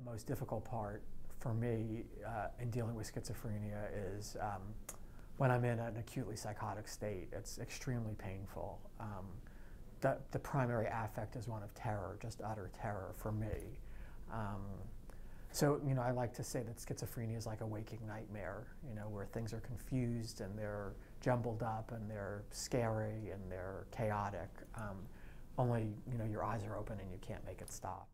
most difficult part for me in dealing with schizophrenia is when I'm in an acutely psychotic state. It's extremely painful. The primary affect is one of terror, just utter terror for me. So, I like to say that schizophrenia is like a waking nightmare, where things are confused and they're jumbled up and they're scary and they're chaotic. Only, your eyes are open and you can't make it stop.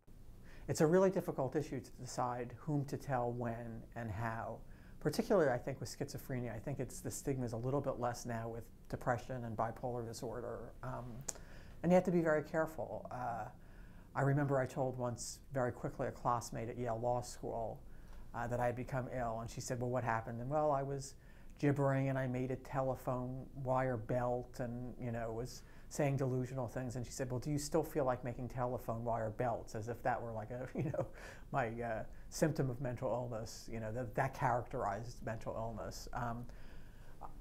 It's a really difficult issue to decide whom to tell when and how. Particularly, I think, with schizophrenia. I think the stigma is a little bit less now with depression and bipolar disorder. And you have to be very careful. I remember I told once very quickly a classmate at Yale Law School that I had become ill, and she said, well, what happened? And well, I was gibbering and I made a telephone wire belt and, was saying delusional things. And she said, well, do you still feel like making telephone wire belts? As if that were like my symptom of mental illness, that characterized mental illness.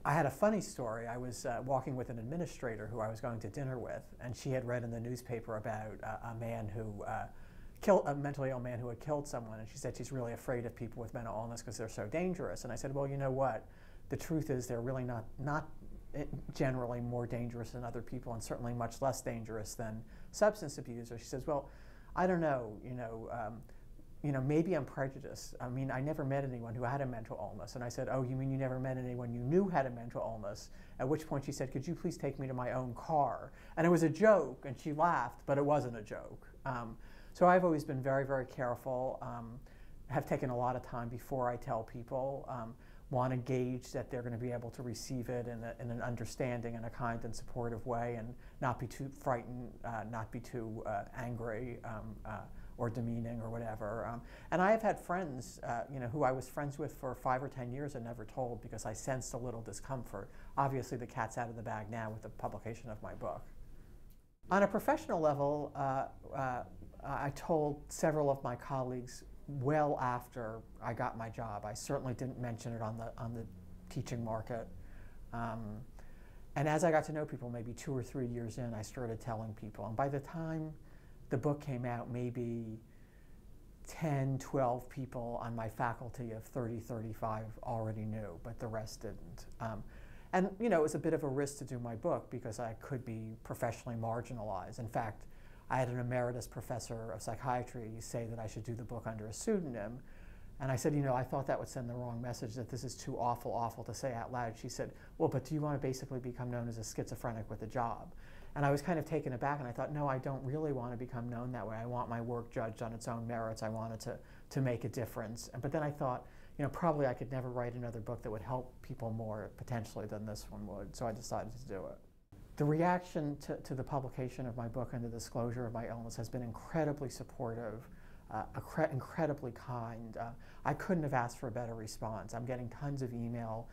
I had a funny story. I was walking with an administrator who I was going to dinner with, and she had read in the newspaper about a man who a mentally ill man who had killed someone, and she said she's really afraid of people with mental illness because they're so dangerous. And I said, well, you know what? The truth is they're really not generally more dangerous than other people, and certainly much less dangerous than substance abusers. She says, well, I don't know, maybe I'm prejudiced. I mean, I never met anyone who had a mental illness. And I said, oh, you mean you never met anyone you knew had a mental illness? At which point she said, could you please take me to my own car? And it was a joke, and she laughed, but it wasn't a joke. So I've always been very, very careful, have taken a lot of time before I tell people, want to gauge that they're going to be able to receive it in an understanding and a kind and supportive way, and not be too frightened, not be too angry, or demeaning or whatever. And I have had friends, who I was friends with for 5 or 10 years and never told because I sensed a little discomfort. Obviously, the cat's out of the bag now with the publication of my book. On a professional level, I told several of my colleagues well after I got my job. I certainly didn't mention it on the teaching market. And as I got to know people, maybe 2 or 3 years in, I started telling people. And by the time the book came out, maybe 10, 12 people on my faculty of 30, 35 already knew, but the rest didn't. And it was a bit of a risk to do my book because I could be professionally marginalized. In fact, I had an emeritus professor of psychiatry say that I should do the book under a pseudonym. And I said, I thought that would send the wrong message, that this is too awful to say out loud. She said, well, but do you want to basically become known as a schizophrenic with a job? And I was kind of taken aback, and I thought, no, I don't really want to become known that way. I want my work judged on its own merits. I wanted to make a difference. But then I thought, probably I could never write another book that would help people more potentially than this one would. So I decided to do it. The reaction to the publication of my book and the disclosure of my illness has been incredibly supportive, incredibly kind. I couldn't have asked for a better response. I'm getting tons of email,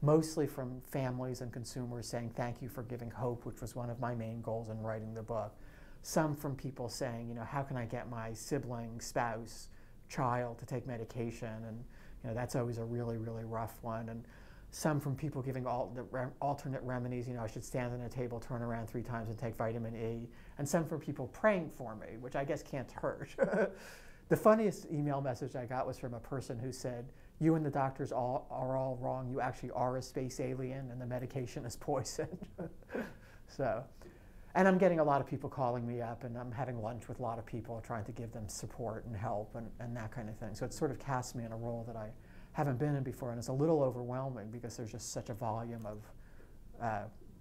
mostly from families and consumers saying, thank you for giving hope, which was one of my main goals in writing the book. Some from people saying, how can I get my sibling, spouse, child to take medication? And that's always a really, really rough one. And some from people giving alternate remedies, I should stand on a table, turn around 3 times and take vitamin E. And some from people praying for me, which I guess can't hurt. The funniest email message I got was from a person who said, you and the doctors are all wrong. You actually are a space alien and the medication is poison. And I'm getting a lot of people calling me up, and I'm having lunch with a lot of people trying to give them support and help and that kind of thing. So it sort of casts me in a role that I haven't been in before, and it's a little overwhelming because there's just such a volume of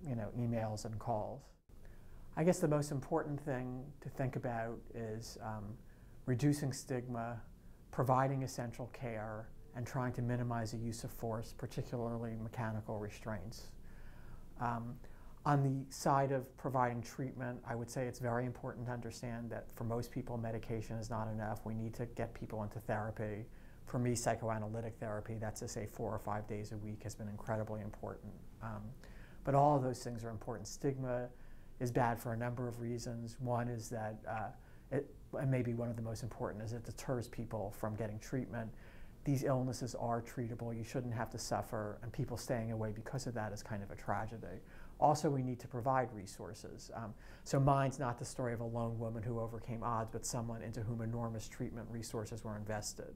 emails and calls. I guess the most important thing to think about is reducing stigma, providing essential care, and trying to minimize the use of force, particularly mechanical restraints. On the side of providing treatment, I would say it's very important to understand that for most people, medication is not enough. We need to get people into therapy. For me, psychoanalytic therapy, that's to say 4 or 5 days a week, has been incredibly important. But all of those things are important. Stigma is bad for a number of reasons. One is that, and maybe one of the most important, is it deters people from getting treatment. These illnesses are treatable. You shouldn't have to suffer, and people staying away because of that is kind of a tragedy. Also, we need to provide resources. So mine's not the story of a lone woman who overcame odds, but someone into whom enormous treatment resources were invested.